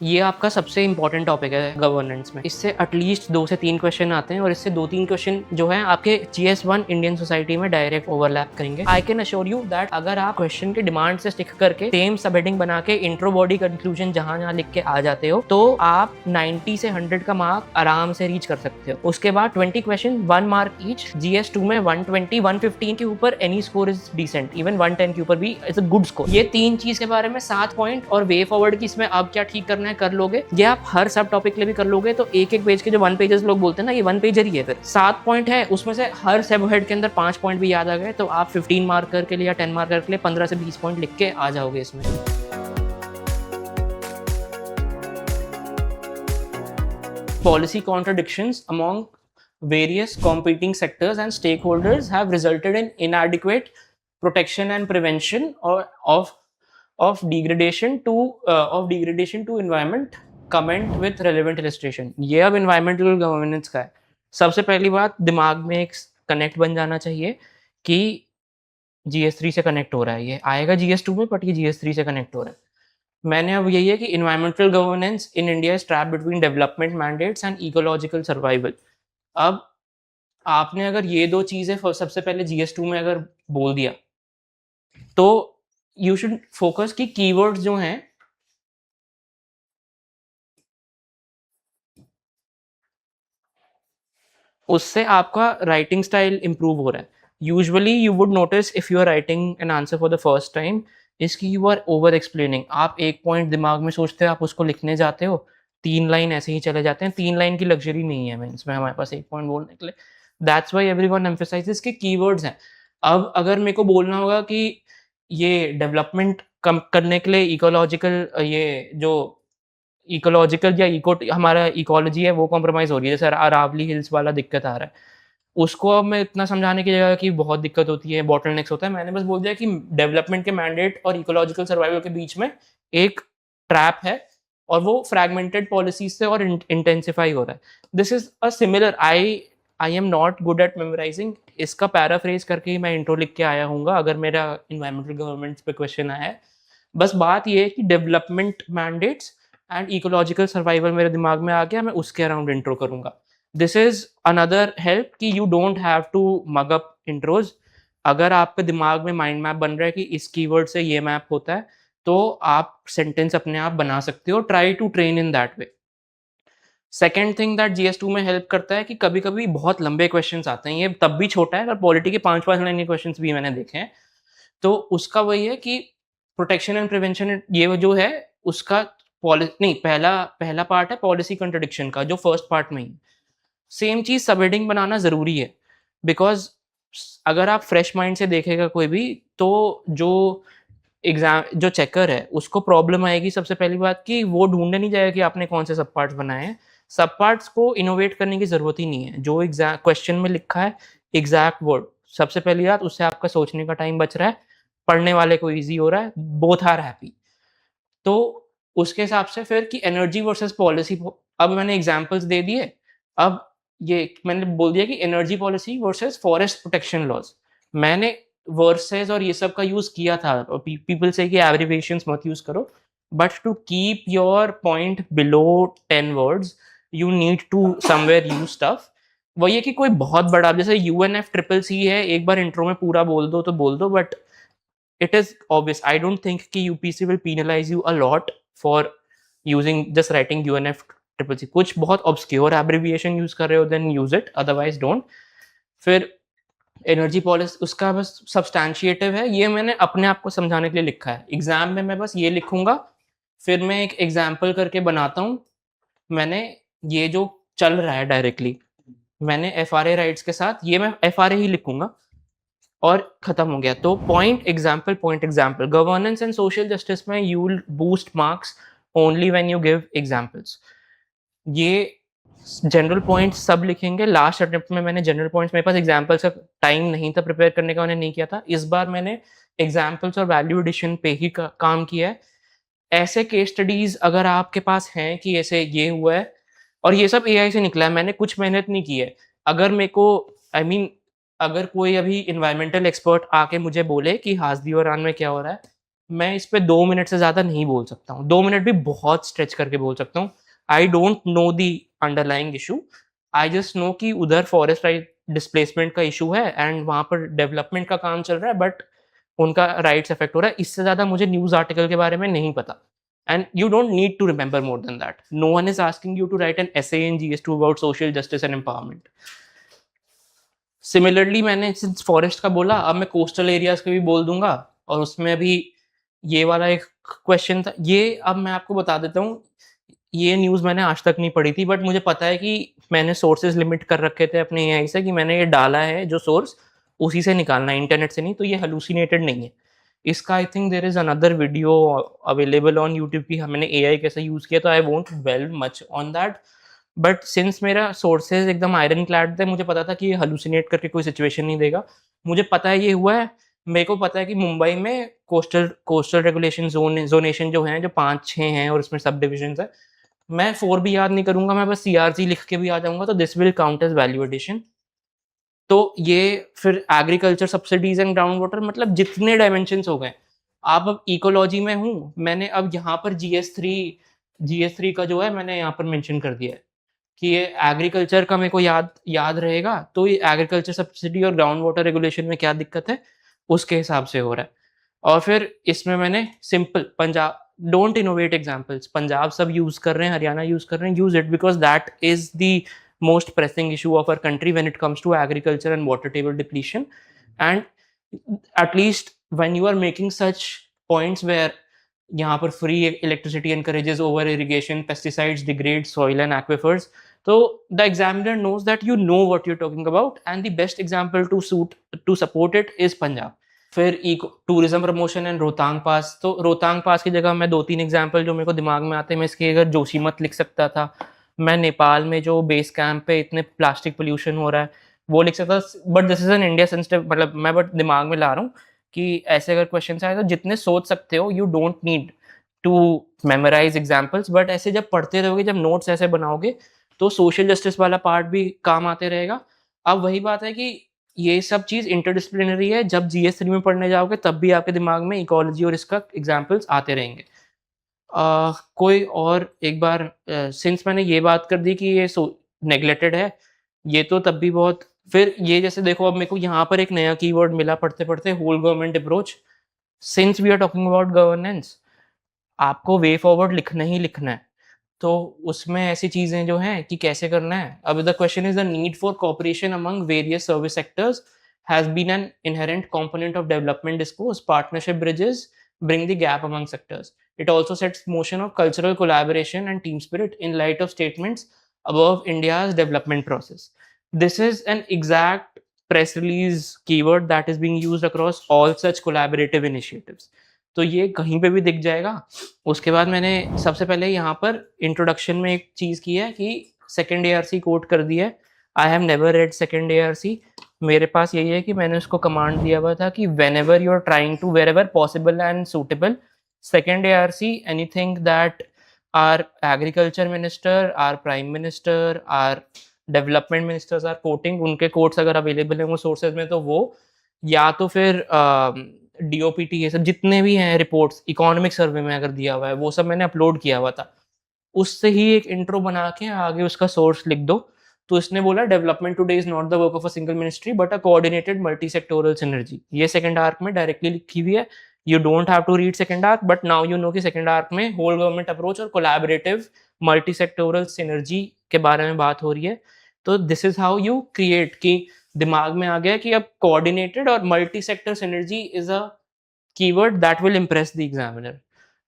ये आपका सबसे इम्पोर्टेंट टॉपिक है गवर्नेंस में। इससे एटलीस्ट 2 से 3 क्वेश्चन आते हैं और इससे 2-3 क्वेश्चन जो है आपके GS1 इंडियन सोसाइटी में डायरेक्ट ओवरलैप करेंगे। I can assure you that अगर आप क्वेश्चन के डिमांड से स्टिक करके सेम सब हेडिंग बना के इंट्रो बॉडी कंक्लूजन जहां लिख के आ जाते हो तो आप 90 से 100 का मार्क आराम से रीच कर सकते हो। उसके बाद 20 क्वेश्चन 1 मार्क ईच। GS2 में 120 115 के ऊपर any score is decent, even 110 के ऊपर भी इट्स अ गुड स्कोर। ये 3 चीज के बारे में 7 पॉइंट और वे फॉरवर्ड की इसमें अब क्या ठीक करना कर लोगे। ये आप हर सब टॉपिक के लिए भी कर लोगे तो एक पेज के जो 1 पेजेस लोग बोलते हैं ना, ये 1 पेजर ही है। फिर 7 पॉइंट है, उसमें से हर सब हेड के अंदर 5 पॉइंट भी याद आ गए तो आप 15 मार्कर के लिए या 10 मार्कर के लिए 15 से 20 पॉइंट लिख के आ जाओगे इसमें। Policy contradictions among various competing sectors and stakeholders have resulted in inadequate protection and prevention of degradation to environment. Comment with relevant illustration. ये अब environmental governance का है। सबसे पहली बात दिमाग में एक कनेक्ट बन जाना चाहिए कि GS3 से कनेक्ट हो रहा है। ये आएगा GS2 में बट ये GS3 से कनेक्ट हो रहा है। मैंने अब यही है कि environmental governance in India is trap between development mandates and ecological survival. अब आपने अगर ये दो चीजें सबसे पहले GS2 में अगर बोल दिया तो यू शुड फोकस कि कीवर्ड्स जो हैं उससे आपका राइटिंग स्टाइल इंप्रूव हो रहा है। Usually you would notice if you are writing an answer for the first time is कि यू आर ओवर एक्सप्लेनिंग। आप एक पॉइंट दिमाग में सोचते हो, आप उसको लिखने जाते हो, 3 लाइन ऐसे ही चले जाते हैं। 3 लाइन की लग्जरी नहीं है मीन्स में हमारे पास एक पॉइंट बोलने के लिए। दैट्स व्हाई एवरीवन एम्फसाइजेस कि कीवर्ड्स हैं। अब अगर मेरे को बोलना होगा कि ये डेवलपमेंट कम करने के लिए इकोलॉजिकल ये जो इकोलॉजिकल या हमारा इकोलॉजी है वो कॉम्प्रोमाइज़ हो रही है। जैसे अरावली हिल्स वाला दिक्कत आ रहा है। उसको अब मैं इतना समझाने की जगह कि बहुत दिक्कत होती है, बॉटलनेक्स होता है, मैंने बस बोल दिया कि डेवलपमेंट के मैंडेट और इकोलॉजिकल सर्वाइवल के बीच में एक ट्रैप है और वो फ्रैगमेंटेड पॉलिसीज़ से और इंटेंसिफाई हो रहा है। This is a similar I am not good at memorising. इसका पैराफ्रेज़ करके ही मैं इंट्रो लिख के आया हूँगा अगर मेरा एनवायरमेंटल गवर्नमेंट पे क्वेश्चन आया है। बस बात ये है कि development mandates and ecological survival मेरे दिमाग में आ गया, मैं उसके अराउंड इंट्रो करूँगा। दिस इज़ अनदर हेल्प कि you don't have to mug up intros. अगर आपके दिमाग में माइंड मैप बन रहा है कि इस कीवर्ड से ये मैप होता है, तो आप सेंटेंस अपने आप बना सकते हो। Try to train in that way. Second thing that GS2 में हेल्प करता है कि कभी-कभी बहुत लंबे क्वेश्चन्स आते हैं। ये तब भी छोटा है पर पॉलिटी के 5-5 लाइन के क्वेश्चन्स भी मैंने देखे हैं। तो उसका वही है कि प्रोटेक्शन एंड प्रिवेंशन ये जो है उसका पहला पहला पार्ट है पॉलिसी कंट्रडिक्शन का जो फर्स्ट पार्ट में ही। सेम चीज़ सबहेडिंग बनाना ज़रूरी है बिकॉज़ अगर आप फ्रेश माइंड से देखेगा कोई भी तो जो जो चेकर है उसको प्रॉब्लम आएगी सबसे पहली बात कि वो ढूँढने नहीं जाएगा कि आपने कौन से सब पार्ट्स बनाए हैं। सब पार्ट्स को इनोवेट करने की ज़रूरत ही नहीं है। जो क्वेश्चन में लिखा है एग्ज़ैक्ट वर्ड सबसे पहली बात उससे आपका सोचने का टाइम बच रहा है, पढ़ने वाले को ईज़ी हो रहा है, बोथ आर हैप्पी। तो उसके हिसाब से फिर कि एनर्जी वर्सेस पॉलिसी अब मैंने एग्ज़ाम्पल्स दे दिए। अब ये मैंने बोल दिया कि energy policy versus forest protection laws. मैंने वर्सेस और ये सब का यूज़ किया था। पीपल से कि एब्रिविएशंस मत यूज़ करो, but to keep your point below 10 words, you need to somewhere use stuff. वही है कि कोई बहुत बड़ा जैसे UNFCCC है, एक बार इंट्रो में पूरा बोल दो तो बोल दो, but it is obvious. I don't think कि UPC will penalize you a lot for using just writing UNFCCC. कुछ बहुत obscure abbreviation use कर रहे हो then use it, otherwise don't. फिर एनर्जी पॉलिसी उसका बस सब्सटैंशिएटिव है, ये मैंने अपने आप को समझाने के लिए लिखा है। एग्जाम में मैं बस ये लिखूंगा, फिर मैं एक एग्जाम्पल करके बनाता हूँ। मैंने ये जो चल रहा है डायरेक्टली मैंने FRA राइट्स के साथ ये मैं FRA ही लिखूंगा और खत्म हो गया। तो point example governance and social justice में you will boost marks only when you give examples. ये जनरल पॉइंट्स सब लिखेंगे। लास्ट अटेम्प्ट में मैंने जनरल पॉइंट्स, मेरे पास एग्जाम्पल्स का टाइम नहीं था प्रिपेयर करने का, मैंने नहीं किया था। इस बार मैंने एग्जाम्पल्स और वैल्यू एडिशन पे ही काम किया है। ऐसे केस स्टडीज अगर आपके पास हैं कि ऐसे ये हुआ है और ये सब AI से निकला है, मैंने कुछ मेहनत नहीं की है। अगर मेरे को अगर कोई अभी इन्वायरमेंटल एक्सपर्ट आके मुझे बोले कि हासदी और रान में क्या हो रहा है, मैं इस पे 2 मिनट से ज़्यादा नहीं बोल सकता हूँ। 2 मिनट भी बहुत स्ट्रेच करके बोल सकता हूँ। I don't know the underlying issue. I just know कि उधर फॉरेस्ट राइट डिस्प्लेसमेंट का इश्यू है एंड वहाँ पर डेवलपमेंट का काम चल रहा है, बट उनका राइट्स अफेक्ट हो रहा है। इससे ज़्यादा मुझे न्यूज़ आर्टिकल के बारे में नहीं पता। And you don't need to remember more than that. No one is asking you to write an essay in GS two about social justice and empowerment. Similarly मैंने सिंस फॉरेस्ट का बोला, अब मैं कोस्टल एरियाज़ के भी बोल दूँगा, और उसमें अभी ये वाला एक क्वेश्चन था। ये अब मैं आपको बता देता हूँ, ये न्यूज़ मैंने आज तक नहीं पढ़ी थी, बट मुझे पता है कि मैंने सोर्सेज़ लिमिट कर रखे थे अपने एआई से कि मैंने ये डाला है जो सोर्स, उसी से निकालना है, इंटरनेट से नहीं, तो ये हैलुसिनेटेड नहीं है। इसका I think there is another video available on YouTube कि मैंने एआई कैसे यूज़ किया, तो I won't delve much on that. But since मेरा सोर्सेज़ एकदम आयरन क्लैड थे, मुझे पता था कि ये हैलुसिनेट करके कोई सिचुएशन नहीं देगा। मुझे पता है ये हुआ है। मेरे को पता है कि मुंबई में कोस्टल कोस्टल रेगुलेशन ज़ोनेशन जो हैं, जो 5-6 हैं और उसमें सब डिविजन्स हैं। मैं 4 भी याद नहीं करूँगा, मैं बस सीआरसी लिख के भी आ जाऊँगा, तो this will count as value addition. तो ये फिर agriculture subsidies and ground water, मतलब जितने डायमेंशंस हो गए। आप अब इकोलॉजी में हूँ, मैंने अब यहाँ पर जीएस3 का जो है मैंने यहाँ पर मेंशन कर दिया है कि ये एग्रीकल्चर का मेरे को याद याद रहेगा, तो ये एग्रीकल्चर सब्सिडी और ग्राउंड वाटर रेगुलेशन में क्या दिक्कत है, उसके हिसाब से हो रहा है। और फिर इसमें मैंने simple Punjab, don't innovate examples, Punjab सब यूज़ कर रहे हैं, हरियाणा यूज़ कर रहे हैं, use it because that is the most pressing issue of our country when it comes to agriculture and water table depletion. And at least when you are making such points where यहाँ पर free electricity encourages over irrigation, pesticides degrade soil and aquifers, so the examiner knows that you know what you're talking about, and the best example to support it is Punjab. फिर eco tourism promotion and Rohtang pass, तो रोहतांग पास की जगह मैं 2-3 example जो मेरे को दिमाग में आते हैं, मैं इसकी जगह जोशीमठ लिख सकता था। मैं नेपाल में जो बेस कैंप पे इतने प्लास्टिक पॉल्यूशन हो रहा है, वो लिख सकता, but this is an India sensitive, मतलब मैं बट दिमाग में ला रहा हूँ कि ऐसे अगर क्वेश्चन्स आए तो जितने सोच सकते हो, you don't need to memorise examples, but ऐसे जब पढ़ते रहोगे, जब नोट्स ऐसे बनाओगे, तो सोशल जस्टिस वाला पार्ट भी काम आते रहेगा। अब वही बात है कि ये सब चीज़ इंटरडिसिप्लिनरी है, जब जीएस3 में पढ़ने जाओगे तब भी आपके दिमाग में इकोलॉजी और इसका एग्जांपल्स आते रहेंगे। कोई और एक बार सिंस मैंने ये बात कर दी कि ये नेग्लेक्टेड है, ये तो तब भी बहुत, फिर ये जैसे देखो अब मेरे को यहाँ पर एक नया कीवर्ड मिला पढ़ते-पढ़ते, whole government approach. Since we are talking about governance, आपको वे फॉरवर्ड लिखना ही लिखना है। तो उसमें ऐसी चीज़ें जो हैं कि कैसे करना है। अब the question is the need for cooperation among various service sectors has been an inherent component of development discourse, partnership bridges bring the gap among sectors. It also sets motion of cultural collaboration and team spirit in light of statements above India's development process. This is an exact press release keyword that is being used across all such collaborative initiatives. तो ये कहीं पे भी दिख जाएगा। उसके बाद मैंने सबसे पहले यहाँ पर इंट्रोडक्शन में एक चीज़ की है कि सेकंड एआरसी कोट कर दिया है। I have never red second ARC. मेरे पास यही है कि मैंने उसको कमांड दिया हुआ था कि whenever you are trying to, wherever possible and suitable, second ARC, anything that or agriculture minister, or prime minister, or development ministers are quoting, उनके कोट्स अगर अवेलेबल हैं वो सोर्सेज में, तो वो या तो फिर डीओपीटी, ये सब जितने भी हैं रिपोर्ट्स, इकोनॉमिक सर्वे में अगर दिया हुआ है, वो सब मैंने अपलोड किया हुआ था। उससे ही एक इंट्रो बना के आगे उसका सोर्स लिख दो। तो इसने बोला development today is not the work of a single ministry but a coordinated multi sectoral synergy. ये सेकंड आर्क में डायरेक्टली लिखी हुई है। You don't have to read second ARC, but now you know कि सेकंड आर्क में whole government approach और collaborative multi sectoral synergy के बारे में बात हो रही है। तो this is how you create, कि दिमाग में आ गया कि अब कोऑर्डिनेटेड और multi sector synergy is a keyword that will impress the examiner.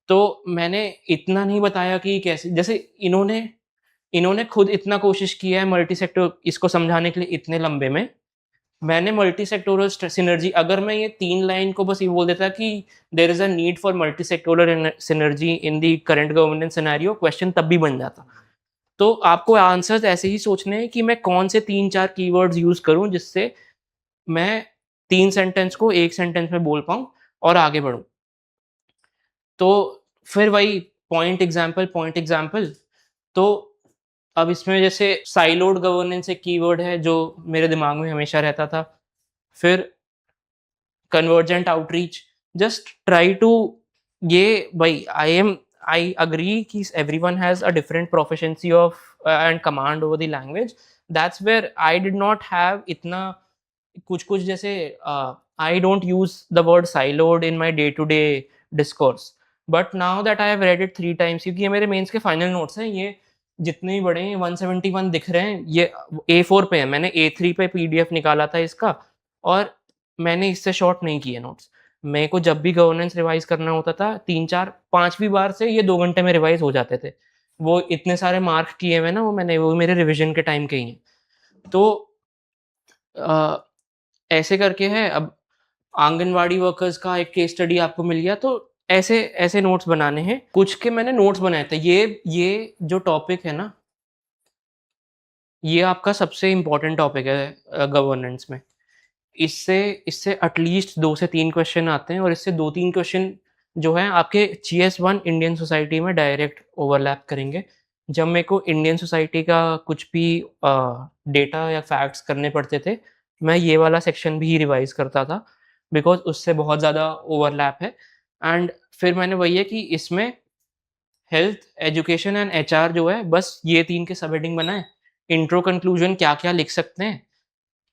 तो मैंने इतना नहीं बताया कि कैसे, जैसे इन्होंने इन्होंने खुद इतना कोशिश किया है मल्टी सेक्टर इसको समझाने के लिए इतने लंबे में। मैंने मल्टी सेक्टोरल सिनर्जी, अगर मैं ये 3 लाइन को बस ये बोल देता कि there is a need for multi sectoral synergy in the current governance scenario, question तब भी बन जाता। तो आपको आंसर्स ऐसे ही सोचने हैं कि मैं कौन से 3-4 कीवर्ड्स यूज़ करूँ जिससे मैं 3 सेंटेंस को 1 सेंटेंस में बोल पाऊँ और आगे बढ़ूँ। तो फिर वही पॉइंट एग्जाम्पल। तो अब इसमें जैसे साइलोड गवर्नेंस एक कीवर्ड है जो मेरे दिमाग में हमेशा रहता था। फिर convergent outreach, just try to ये भाई आई अग्री कि everyone has a different proficiency of and command over the language, that's where I did not have इतना कुछ कुछ जैसे I don't use the word siloed in my day to day discourse, but now that I have read it 3 times, क्योंकि ये मेरे mains के final notes हैं, ये जितने भी बड़े हैं 171 दिख रहे हैं, ये A4 पे है, मैंने A3 पे पीडीएफ निकाला था इसका, और मैंने इससे शॉर्ट नहीं किए नोट्स। मेरे को जब भी गवर्नेंस रिवाइज करना होता था 3 4 5वीं बार से ये 2 घंटे में रिवाइज हो जाते थे। वो इतने सारे मार्क किए हुए ना, वो मेरे रिविजन के टाइम के ही हैं। तो अ, ऐसे करके है। अब आंगनवाड़ी वर्कर्स का एक केस स्टडी आपको मिल गया, तो ऐसे ऐसे नोट्स बनाने हैं। कुछ के मैंने नोट्स बनाए थे। ये जो टॉपिक है ना, ये आपका सबसे इम्पोर्टेंट टॉपिक है गवर्नेंस में। इससे इससे एटलीस्ट 2 से 3 क्वेश्चन आते हैं, और इससे 2-3 क्वेश्चन जो है आपके GS1 इंडियन सोसाइटी में डायरेक्ट ओवरलैप करेंगे। जब मेरे को इंडियन सोसाइटी का कुछ भी डेटा या फैक्ट्स करने पड़ते थे, मैं ये वाला सेक्शन भी रिवाइज़ करता था, बिकॉज़ उससे बहुत ज़्यादा ओवरलैप है। एंड फिर मैंने वही है कि इसमें हेल्थ, एजुकेशन एंड HR जो है, बस ये 3 के सब हेडिंग बनाए। इंट्रो, कंक्लूजन क्या-क्या लिख सकते हैं,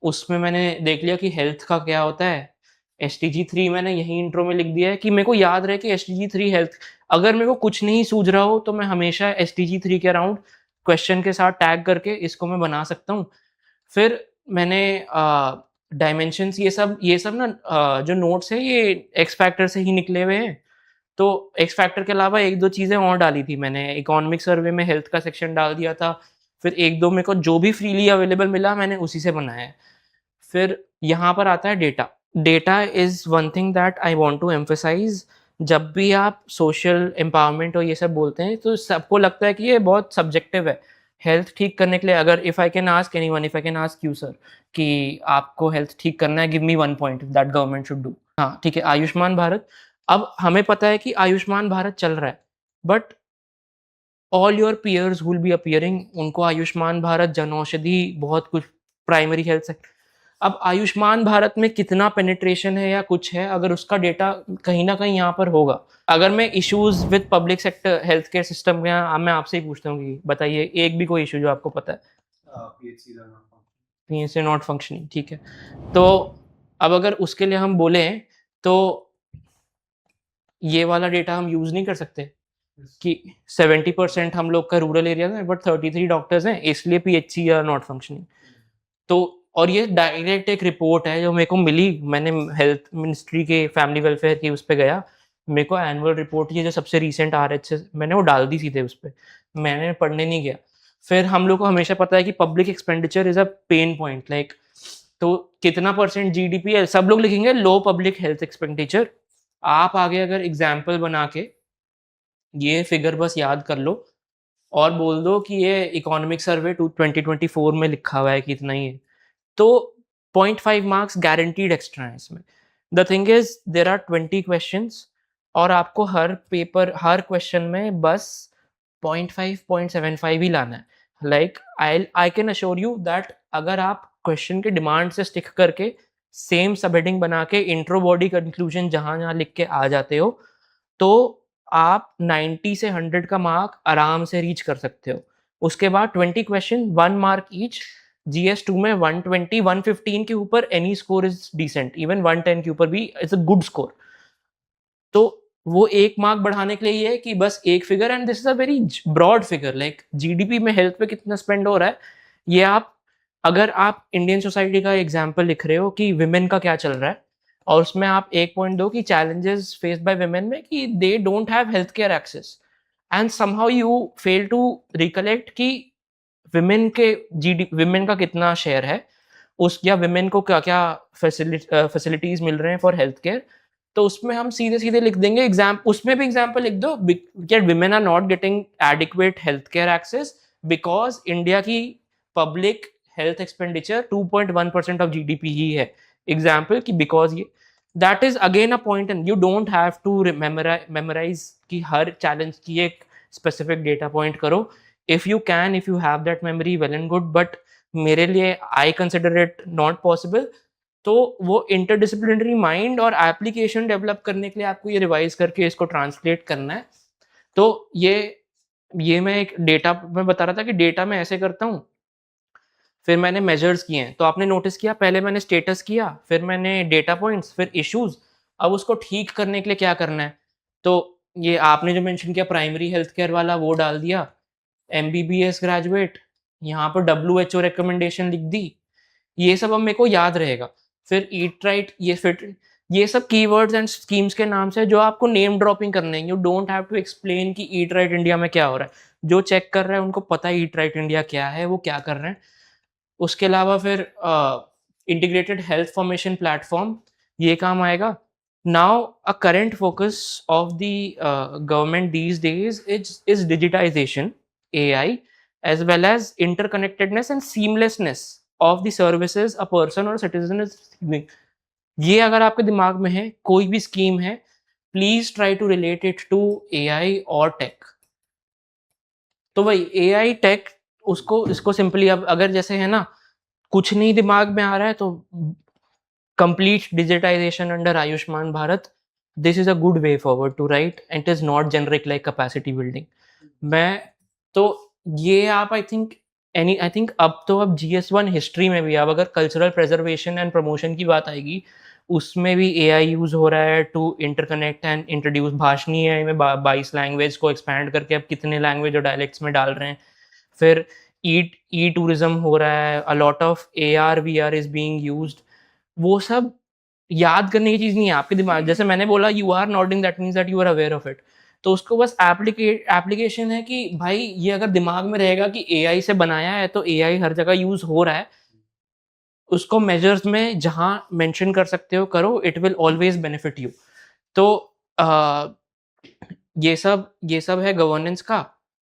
उसमें मैंने देख लिया कि हेल्थ का क्या होता है। एसटीजी 3 मैंने यही इंट्रो में लिख दिया है कि मेरे को याद रहे कि एसटीजी 3 हेल्थ। अगर मेरे को कुछ नहीं सूझ रहा हो, तो मैं हमेशा एसटीजी 3 के अराउंड क्वेश्चन के साथ टैग करके इसको मैं बना सकता हूँ। फिर मैंने डायमेंशंस, ये सब ना जो नोट्स हैं, ये एक्स फैक्टर से ही निकले हुए हैं। तो एक्स फैक्टर के अलावा 1-2 चीज़ें और डाली थी मैंने। इकोनॉमिक सर्वे में हेल्थ का सेक्शन डाल दिया था। फिर 1-2 मेरे को जो भी फ्रीली अवेलेबल मिला, मैंने उसी से बनाया है। फिर यहाँ पर आता है data. Data is one thing that I want to emphasise. जब भी आप सोशल एम्पावरमेंट और ये सब बोलते हैं, तो सबको लगता है कि ये बहुत सब्जेक्टिव है। हेल्थ ठीक करने के लिए, अगर if I can ask anyone, if I can ask you sir, कि आपको हेल्थ ठीक करना है, give me 1 point that government should do. हाँ, ठीक है, आयुष्मान भारत। अब हमें पता है कि आयुष्मान भारत चल रहा है, but all your peers will be appearing, उनको आयुष्मान भारत, जनऔषधि, बहुत कुछ, प्राइमरी हेल्थ सेक्टर। अब आयुष्मान भारत में कितना पेनिट्रेशन है या कुछ है, अगर उसका डेटा कहीं न कहीं यहाँ पर होगा। अगर मैं issues with public sector health care system में, मैं आपसे ही पूछता हूँ कि बताइए एक भी कोई इश्यू जो आपको पता है? पीएचसी नॉट फंक्शनिंग, ठीक है। तो अब अगर उसके लिए हम बोलें, तो ये वाला डेटा हम यूज़ नहीं कर सकते कि 70% हम लोग का रूरल एरिया में, बट 33 डॉक्टर्स हैं, इसलिए पीएचसी आर नॉट फंक्शनिंग। तो और ये डायरेक्ट एक रिपोर्ट है जो मेरे को मिली, मैंने हेल्थ मिनिस्ट्री के फैमिली वेलफेयर की उस पे गया, मेरे को एनुअल रिपोर्ट ये जो सबसे रीसेंट आरएचएस, मैंने वो डाल दी सीधे उस पे, मैंने पढ़ने नहीं गया। फिर हम लोग को हमेशा पता है कि public expenditure is a pain point, like, तो कितना परसेंट जीडीपी है, सब लोग लिखेंगे लो पब्लिक हेल्थ एक्सपेंडिचर। आप आगे अगर एग्ज़ाम्पल बना के ये फिगर बस याद कर लो, और बोल दो कि ये इकोनॉमिक सर्वे 2024 में लिखा हुआ है कि इतना ही है, तो 0.5 मार्क्स गारंटीड एक्स्ट्रा है इसमें। The thing is there are 20 questions, और आपको हर क्वेश्चन में बस 0.5 0.75 ही लाना है। Like I can assure you that अगर आप क्वेश्चन की डिमांड से स्टिक करके सेम सब हेडिंग बना के इंट्रो, बॉडी, कंक्लूजन जहाँ-जहाँ लिख के आ जाते हो, तो आप 90 से 100 का मार्क आराम से रीच कर सकते हो। उसके बाद 20 क्वेश्चन, 1 मार्क ईच। जीएस 2 में 120, 115 के ऊपर any score is decent, even 110 के ऊपर भी इट्स अ गुड स्कोर। तो वो 1 मार्क बढ़ाने के लिए ये है कि बस एक figure, and this is a very broad figure, like GDP में हेल्थ पे कितना स्पेंड हो रहा है, ये आप, अगर आप इंडियन सोसाइटी का एग्ज़ाम्पल लिख रहे हो कि विमेन का क्या चल रहा है, और उसमें आप 1 पॉइंट दो कि चैलेंजेस फेस्ड बाय विमेन में, कि they don't have health care access, and somehow you fail to recollect कि विमेन का कितना शेयर है, उस या विमेन को क्या-क्या फैसिलिटीज़ मिल रहे हैं फॉर हेल्थ केयर। तो उसमें हम सीधे-सीधे लिख देंगे, उसमें भी एग्ज़ाम्पल लिख दो, कि women are not getting adequate health care access because India की public health expenditure 2.1% of GDP ही है। एग्ज़ाम्पल कि बिकॉज़ ये, that is again a point, and you don't have to memorise कि हर चैलेंज की एक स्पेसिफिक डेटा पॉइंट करो। If you can, if you have that memory, well and good, but मेरे लिए I consider it not possible. तो वो interdisciplinary mind और एप्लीकेशन डेवलप करने के लिए आपको ये रिवाइज करके इसको ट्रांसलेट करना है। तो ये मैं एक डेटा मैं बता रहा था कि डेटा मैं ऐसे करता हूँ, फिर मैंने मेजर्स किए हैं। तो आपने नोटिस किया पहले मैंने स्टेटस किया, फिर मैंने डेटा पॉइंट्स, फिर इश्यूज़। अब उसको ठीक करने के लिए क्या करना है? तो ये आपने जो मेंशन किया प्राइमरी हेल्थ केयर वाला वो डाल दिया, एमबीबीएस ग्रेजुएट, यहाँ पर डब्ल्यूएचओ रिकमेंडेशन लिख दी। ये सब अब मेरे को याद रहेगा। फिर ईट राइट ये सब कीवर्ड्स एंड स्कीम्स के नाम से जो आपको नेम ड्रॉपिंग करने हैं। You don't have to explain कि ईट राइट इंडिया में क्या हो रहा है। जो चेक कर रहा है उनको पता है ईट राइट इंडिया क्या है, वो क्या कर रहे हैं। उसके अलावा फिर इंटीग्रेटेड हेल्थ फॉर्मेशन प्लेटफॉर्म, ये काम आएगा। Now a current focus of the government these days is digitisation, AI, as well as interconnectedness and seamlessness of the services a person or citizen is receiving. ये अगर आपके दिमाग में है, कोई भी स्कीम है, please try to relate it to AI और टेक। तो वही एआई टेक, उसको इसको सिंपली अब अगर जैसे है ना, कुछ नहीं दिमाग में आ रहा है तो complete digitisation under Ayushman Bharat, this is a good way forward too right and it is not generic like capacity building. मैं तो ये आप आई थिंक अब GS1 हिस्ट्री में भी अब अगर कल्चरल प्रेजर्वेशन एंड प्रमोशन की बात आएगी, उसमें भी एआई यूज हो रहा है to interconnect and introduce. Bhashini AI में 22 लैंग्वेज को एक्सपैंड करके अब कितने लैंग्वेज और डायलेक्ट्स में डाल रहे हैं। फिर ई टूरिज्म हो रहा है, a lot of AR VR is being used. वो सब याद करने की चीज़ नहीं है आपके दिमाग। जैसे मैंने बोला you are nodding, that means that you are aware of it. तो उसको बस एप्लीकेशन है कि भाई ये अगर दिमाग में रहेगा कि एआई से बनाया है तो एआई हर जगह यूज़ हो रहा है, उसको मेजर्स में जहाँ मेंशन कर सकते हो करो, it will always benefit you. तो अ, ये सब है गवर्नेंस का।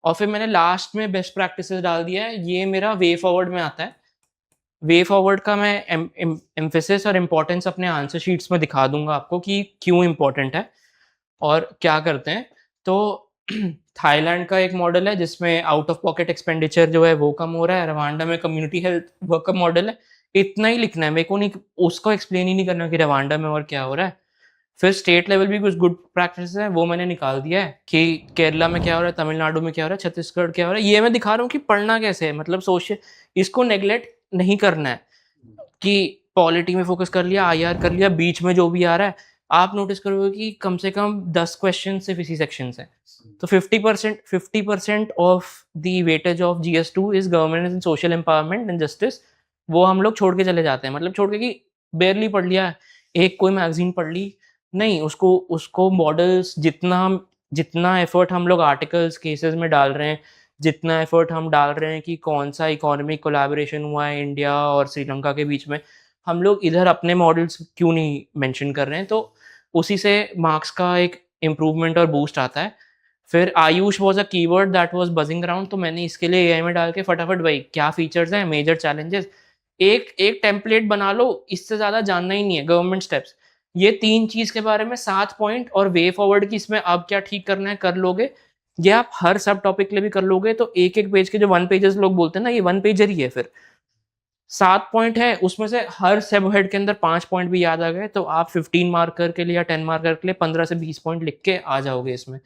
और फिर मैंने लास्ट में बेस्ट प्रैक्टिसेस डाल दिया है, ये मेरा वे फॉरवर्ड में आता है। वे फॉरवर्ड का मैं एम्फेसिस और इम्पोर्टेंस अपने आंसर शीट्स में दिखा दूँगा आपको कि क्यों इम्पोर्टेंट है और क्या करते हैं। तो थाईलैंड का एक मॉडल है जिसमें आउट ऑफ पॉकेट एक्सपेंडिचर जो है वो कम हो रहा है। रवांडा में कम्युनिटी हेल्थ वर्क का मॉडल है। इतना ही लिखना है, मेरे को नहीं उसको एक्सप्लेन ही नहीं करना कि रवांडा में और क्या हो रहा है। फिर स्टेट लेवल भी कुछ गुड प्रैक्टिस है, वो मैंने निकाल दिया है कि केरला में क्या हो रहा है, तमिलनाडु में क्या हो रहा है, छत्तीसगढ़ क्या हो रहा है। ये मैं दिखा रहा हूँ कि पढ़ना कैसे है, मतलब सोशल, इसको नेग्लेक्ट नहीं करना है कि पॉलिटी में फोकस कर लिया, IR कर लिया, बीच में जो भी आ रहा है। आप नोटिस करोगे कि कम से कम 10 क्वेश्चन सिर्फ इसी सेक्शन से। तो 50% of the weightage of GS2 is governance and social empowerment and justice. वो हम लोग छोड़ के चले जाते हैं, मतलब छोड़ के कि बेयरली पढ़ लिया, एक कोई मैगजीन पढ़ ली, नहीं। उसको उसको मॉडल्स जितना एफर्ट हम लोग आर्टिकल्स केसेस में डाल रहे हैं, जितना एफर्ट हम डाल रहे हैं कि कौन सा इकोनॉमिक कोलैबोरेशन हुआ है इंडिया और श्रीलंका के बीच में, हम लोग इधर अपने मॉडल्स क्यों नहीं मेंशन कर रहे हैं। तो उसी से मार्क्स का एक इम्प्रूवमेंट और बूस्ट आता है। फिर Ayush was a keyword that was buzzing around, तो मैंने इसके लिए एआई में डाल के फटाफट भाई क्या फीचर्स हैं, मेजर चैलेंजेस, एक एक टेम्पलेट बना लो, इससे ज़्यादा जानना ही नहीं है। गवर्नमेंट स्टेप्स, ये 3 चीज़ के बारे में 7 पॉइंट और वे फॉरवर्ड की इसमें अब क्या ठीक करना है कर लोगे। ये आप हर सब टॉपिक के लिए भी कर लोगे तो एक-एक पेज के जो 1 पेजेस लोग बोलते हैं ना, ये 1 पेजर ही है फिर। 7 पॉइंट है, उसमें से हर सब हेड के अंदर 5 पॉइंट भी याद आ गए तो आप 15 मार्कर के लिए या 10 मार्कर के लिए 15 से 20 पॉइंट लिख के आ जाओगे इसमें।